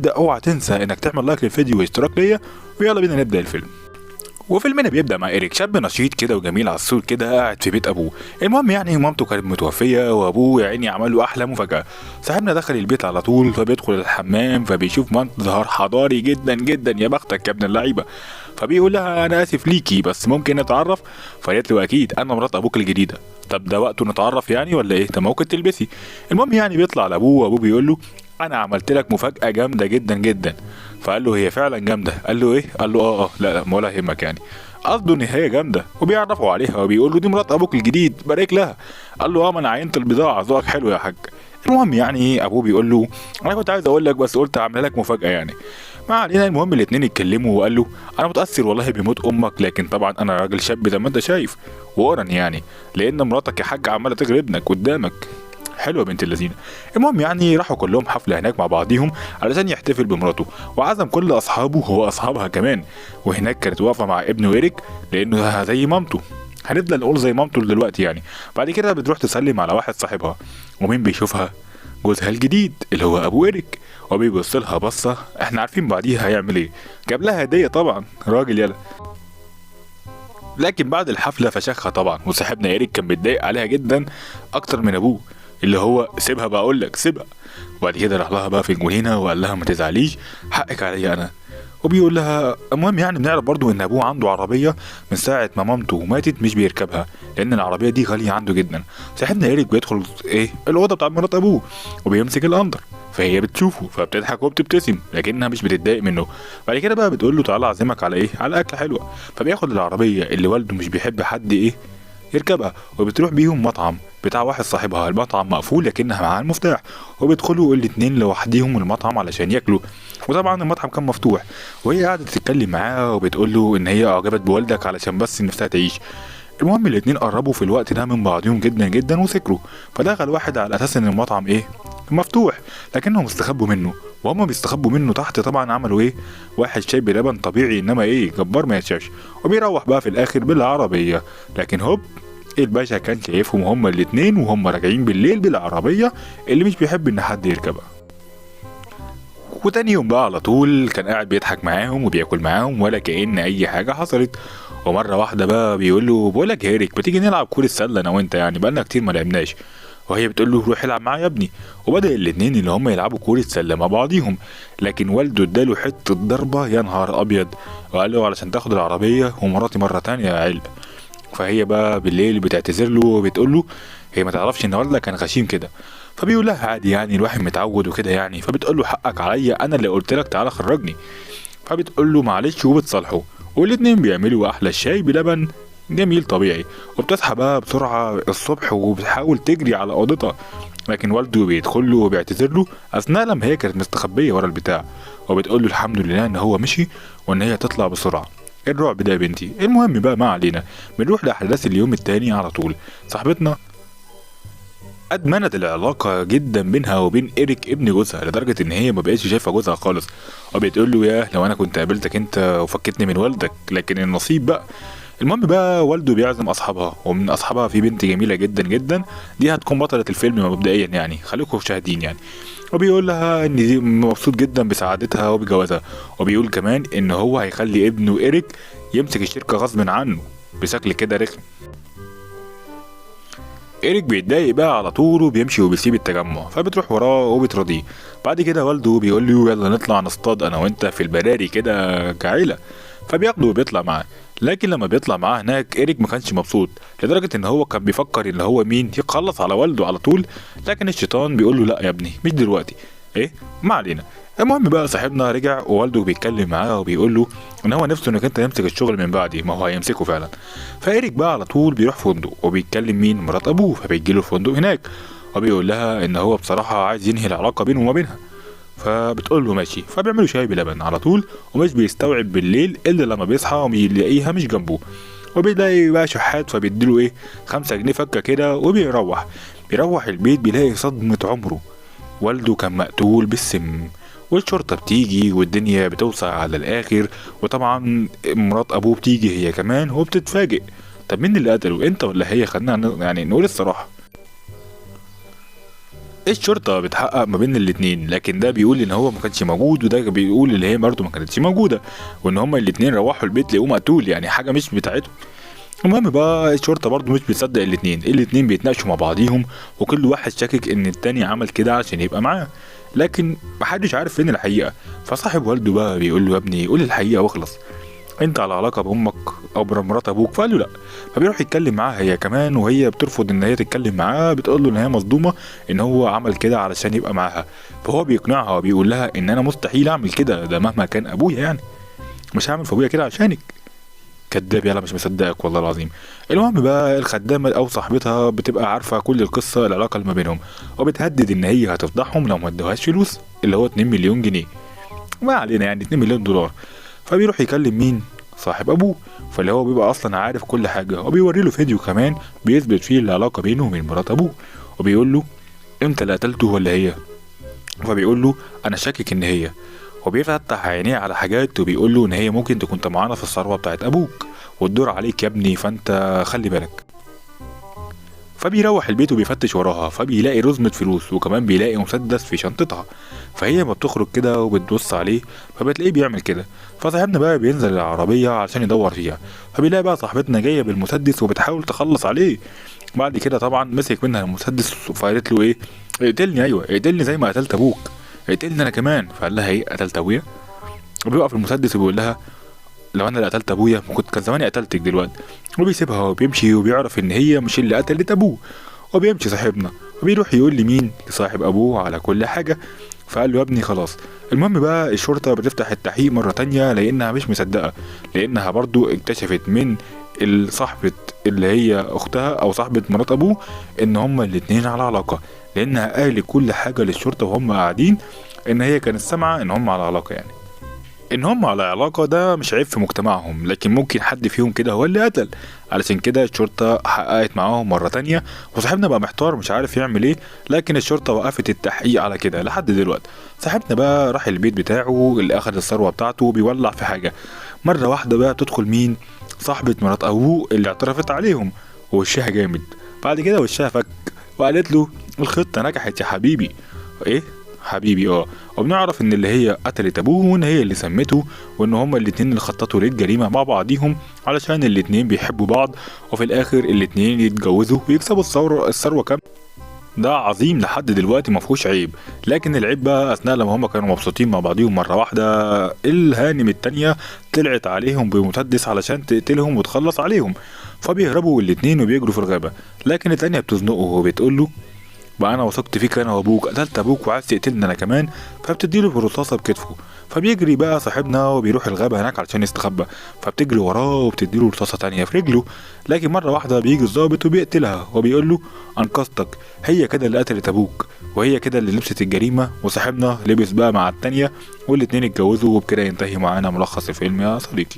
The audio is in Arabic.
اوعى تنسى انك تعمل لايك للفيديو واشتراك ليا، ويلا بينا نبدا الفيلم. وفيلمنا بيبدا مع ايريك، شاب نشيط كده وجميل عسول كده قاعد في بيت ابوه. المهم يعني مامته كانت متوفيه وابوه يا عيني عمل له احلى مفاجاه. صاحبنا دخل البيت على طول، فبيدخل الحمام فبيشوف منظر حضاري جدا جدا. يا بختك يا ابن اللعيبه. فبيقول لها انا اسف ليكي بس ممكن نتعرف؟ فقالت له اكيد، انا مرات ابوك الجديده. طب ده وقته نتعرف يعني ولا ايه؟ طب ممكن تلبسي. المهم يعني بيطلع لابوه وابوه بيقول له انا عملت لك مفاجاه جامده جدا جدا. فقال له هي فعلا جامده؟ قال له ايه؟ قال له لا لا، ما ولا يهمك يعني. قصده ان هي جامده وبيعرفوا عليها وبيقول له دي مرات ابوك الجديد، بارك لها. قال له ما انا عينت البضاعه، ذوقك حلو يا حاج. المهم يعني ابوه بيقول له انا كنت عايز اقول لك بس قلت اعمل لك مفاجاه يعني. ما علينا. المهم الاتنين اتكلموا وقال له انا متاثر والله بموت امك، لكن طبعا انا راجل شاب زي ما انت شايف وقرن يعني، لان مراتك يا حاج عماله تغرب ابنك قدامك. حلوه بنت اللذينه. المهم يعني راحوا كلهم حفله هناك مع بعضيهم علشان يحتفل بمراته، وعزم كل اصحابه هو اصحابها كمان. وهناك كانت واقفه مع ابنه ايريك لانه زي مامته، هنفضل نقول زي مامته دلوقتي يعني. بعد كده بتروح تسلم على واحد صاحبها، ومين بيشوفها؟ جوزها الجديد اللي هو ابو ايريك. وبيبص لها بصه احنا عارفين بعديها هيعمل ايه. جاب لها هديه طبعا، راجل يلا. لكن بعد الحفله فشخها طبعا، وصاحبنا ايريك كان متضايق عليها جدا اكتر من ابوه، اللي هو سيبها بقول لك سيبها. وبعد كده راح لها بقى في الجنينه وقال لها ما تزعليش، حقك عليا انا. وبيقول لها المهم يعني بنعرف برضو ان ابوه عنده عربيه من ساعه ما مامته ماتت مش بيركبها، لان العربيه دي غاليه عنده جدا. صاحبنا ايريك بيدخل الاوضه بتاع مرات ابوه وبيمسك الاندر، فهي بتشوفه فبتضحك وبتبتسم لكنها مش بتتضايق منه. بعد كده بقى بتقول له تعالى اعزمك على على اكله حلوه. فبياخد العربيه اللي والده مش بيحب حد يركبها، وبتروح بيهم مطعم بتاع واحد صاحبها. المطعم مقفول لكنها معاها المفتاح، وبيدخلوا الاتنين لوحديهم المطعم علشان ياكلوا. وطبعا المطعم كان مفتوح، وهي قاعده تتكلم معاه وبتقول له ان هي اعجبت بوالدك علشان بس نفسها تعيش. المهم الاتنين قربوا في الوقت ده من بعضهم جدا جدا وسكروا. فدخل واحد على اساس ان المطعم مفتوح، لكنهم استخبوا منه. وهم بيستخبوا منه تحت طبعا عملوا واحد شاي بلبن طبيعي، انما جبار ما يتشافش. وبيروح بقى في الاخر بالعربيه. لكن هوب، الباشا كان شايفهم هما الاتنين وهم راجعين بالليل بالعربيه اللي مش بيحب ان حد يركبها. وتاني يوم بقى على طول كان قاعد بيضحك معاهم وبياكل معاهم ولا كأن اي حاجه حصلت. ومره واحده بقى بيقول له بقولك يا ايريك، بتيجي نلعب كوره سله انا وانت؟ يعني بقالنا كتير ما لعبناش. وهي بتقول له روح العب معايا يا ابني. وبدأ الاتنين اللي هم يلعبوا كورة سلة مع بعضيهم، لكن والده اداله حتة ضربة يا نهار ابيض، وقال له علشان تاخد العربية ومراتي مرة تانية يا علب. فهي بقى بالليل بتعتذر له وبتقول له هي ما تعرفش ان والدك كان غشيم كده. فبيقول لها عادي يعني الواحد متعود وكده يعني. فبتقول له حقك عليا، انا اللي قلت لك تعالى خرجني. فبتقول له معلش وبتصالحه. والاتنين بيعملوا احلى شاي بلبن جميل طبيعي. وبتصحى بقى بسرعة الصبح وبتحاول تجري على اوضتها، لكن والده بيدخل له وبيعتذر له اثناء لما هي كانت مستخبية ورا البتاع. وبتقول له الحمد لله ان هو مشي وان هي تطلع بسرعة. إيه الرعب ده يا بنتي؟ المهم بقى ما علينا، بنروح لاحداث اليوم التاني على طول. صاحبتنا ادمنت العلاقه جدا بينها وبين ايريك ابن جوزها، لدرجه ان هي ما بقتش شايفه جوزها خالص. وبتقول له ياه لو انا كنت قابلتك انت وفكتني من والدك، لكن النصيب بقى. المهم بقى والده بيعزم اصحابها، ومن اصحابها في بنت جميله جدا جدا، دي هتكون بطله الفيلم مبدئيا يعني، خليكم مشاهدين يعني. وبيقول لها ان دي مبسوط جدا بسعادتها وبجوازها، وبيقول كمان ان هو هيخلي ابنه ايريك يمسك الشركه غصب عنه بشكل كده رخم. ايريك بيتضايق بقى على طول وبيمشي وبيسيب التجمع، فبتروح وراه وبترضيه. بعد كده والده بيقول له يلا نطلع نصطاد انا وانت في البراري كده كعيله. فبياخده وبيطلع معاه. لكن لما بيطلع معاه هناك ايريك ما كانش مبسوط، لدرجه ان هو كان بيفكر ان هو يخلص على والده على طول. لكن الشيطان بيقول له لا يا ابني مش دلوقتي. ما علينا. المهم بقى صاحبنا رجع ووالده بيتكلم معاه وبيقول له ان هو نفسه انك انت تمسك الشغل من بعدي، ما هو هيمسكه فعلا. فايريك بقى على طول بيروح فندق وبيتكلم مرات ابوه، فبيجيله الفندق هناك وبيقول لها ان هو بصراحه عايز ينهي العلاقه بينه وما بينها. فبتقول له ماشي. فبيعملوا شاي بلبن على طول، ومش بيستوعب بالليل الا لما بيصحى ويلاقيها مش جنبه. وبيلاقي بقى شحات فبيديله 5 جنيه فكه كده. بيروح البيت بيلاقي صدمه عمره، والده كان مقتول بالسم. والشرطة بتيجي والدنيا بتوسع على الآخر، وطبعا مرات أبوه بتيجي هي كمان وبتتفاجئ. طب مين اللي قتله، انت ولا هي؟ خلينا يعني نقول الصراحة. الشرطة بتحقق ما بين الاتنين، لكن ده بيقول ان هو ما كانش موجود، وده بيقول ان هي برضه ما كانتش موجودة، وان هما الاتنين روحوا البيت لقوه مقتول، يعني حاجة مش بتاعتهم. المهم بقى الشرطة برضه مش بتصدق الاتنين بيتناقشوا مع بعضيهم، وكل واحد شاكك ان التاني عمل كده عشان يبقى معاه، لكن محدش عارف فين الحقيقة. فصاحب والده بقى بيقول له يا ابني قول الحقيقة واخلص، انت على علاقة بامك او بمرات ابوك؟ فقال له لا. فبيروح يتكلم معاها هي كمان، وهي بترفض ان هي تتكلم معاه، بتقول له ان هي مصدومة ان هو عمل كده علشان يبقى معاها. فهو بيقنعها وبيقول لها ان انا مستحيل اعمل كده، ده مهما كان ابويا يعني مش هعمل في ابويا كده عشانك. كداب يلا، مش مصدقك والله العظيم. المهم بقى الخدامة او صاحبتها بتبقى عارفة كل القصة، العلاقة اللي ما بينهم، وبتهدد ان هي هتفضحهم لو ما ادوهاش فلوس، اللي هو 2 مليون جنيه، ما علينا يعني 2 مليون دولار. فبيروح يكلم مين؟ صاحب ابوه. فاللي هو بيبقى اصلا عارف كل حاجة، وبيوري له فيديو كمان بيثبت فيه العلاقة بينه وبين مرات ابوه، وبيقول له انت اللي قتلته ولا هي؟ فبيقول له انا شاكك ان هي، وبيفتح عينيه على حاجات، وبيقول له ان هي ممكن تكون طمعانه في الثروه بتاعت ابوك والدور عليك يا ابني، فانت خلي بالك. فبيروح البيت وبيفتش وراها، فبيلاقي رزمة فلوس، وكمان بيلاقي مسدس في شنطتها. فهي ما بتخرج كده وبتبص عليه، فبتلاقيه بيعمل كده. فصاحبنا بقى بينزل العربية علشان يدور فيها، فبيلاقي بقى صاحبتنا جاية بالمسدس وبتحاول تخلص عليه. بعد كده طبعا مسك منها المسدس، فقالت له ايه؟ اقتلني، ايوه اقتلني زي ما قتلت ابوك، اقتلني انا كمان. فقال لها ايه؟ قتلت ابويا؟ وبيوقف المسدس وبيقول لها لو انا اللي قتلت ابويا ما كنت كان زماني قتلتك دلوقتي. وبيسيبها وبيمشي، وبيعرف ان هي مش اللي قتلت ابوه. وبيمشي صاحبنا وبيروح يقول لمين؟ لصاحب ابوه على كل حاجه. فقال له يا ابني خلاص. المهم بقى الشرطه بتفتح التحقيق مره تانية، لانها مش مصدقه، لانها برضو اكتشفت من صاحبة اللي هي اختها او صاحبة مرات ابوه ان هما الاتنين على علاقه، لانها قالت كل حاجه للشرطه وهم قاعدين، ان هي كانت سامعه ان هم على علاقه. يعني ان هم على علاقة ده مش عيب في مجتمعهم، لكن ممكن حد فيهم كده هو اللي قتل. علشان كده الشرطة حققت معاهم مرة تانية، وصاحبنا بقى محتار مش عارف يعمل ايه، لكن الشرطة وقفت التحقيق على كده لحد دلوقتي. صاحبنا بقى راح البيت بتاعه اللي اخد الثروة بتاعته، بيولع في حاجة. مرة واحدة بقى بتدخل مين؟ صاحبة مرات ابوه اللي اعترفت عليهم، ووشها جامد. بعد كده وشها فك، وقالت له الخطة نجحت يا حبيبي. ايه حبيبي؟ وبنعرف ان اللي هي قتلت ابوه، وان هي اللي سمته، وان هما الاتنين اللي خططوا للجريمة مع بعضيهم، علشان الاتنين بيحبوا بعض، وفي الاخر الاتنين يتجوزوا ويكسبوا الثروة كاملة. ده عظيم لحد دلوقتي مفهوش عيب، لكن العيب بقى اثناء لما هما كانوا مبسوطين مع بعضيهم مرة واحدة الهانم التانية طلعت عليهم بمسدس علشان تقتلهم وتخلص عليهم. فبيهربوا الاتنين وبيجروا في الغابة، لكن التانية بتزنقه وبتقوله بقى انا وثقت فيك انا وابوك، قتلت ابوك وعايز تقتلني انا كمان. فبتديله برصاصه بكتفه. فبيجري بقى صاحبنا وبيروح الغابه هناك علشان يستخبى، فبتجري وراه وبتديله رصاصه تانية في رجله. لكن مره واحده بيجي الضابط وبيقتلها، وبيقول له انقذتك، هي كده اللي قتلت ابوك، وهي كده اللي لبست الجريمه. وصاحبنا لبس بقى مع التانية، والاتنين اتجوزوا، وبكده ينتهي معانا ملخص الفيلم يا صديقي.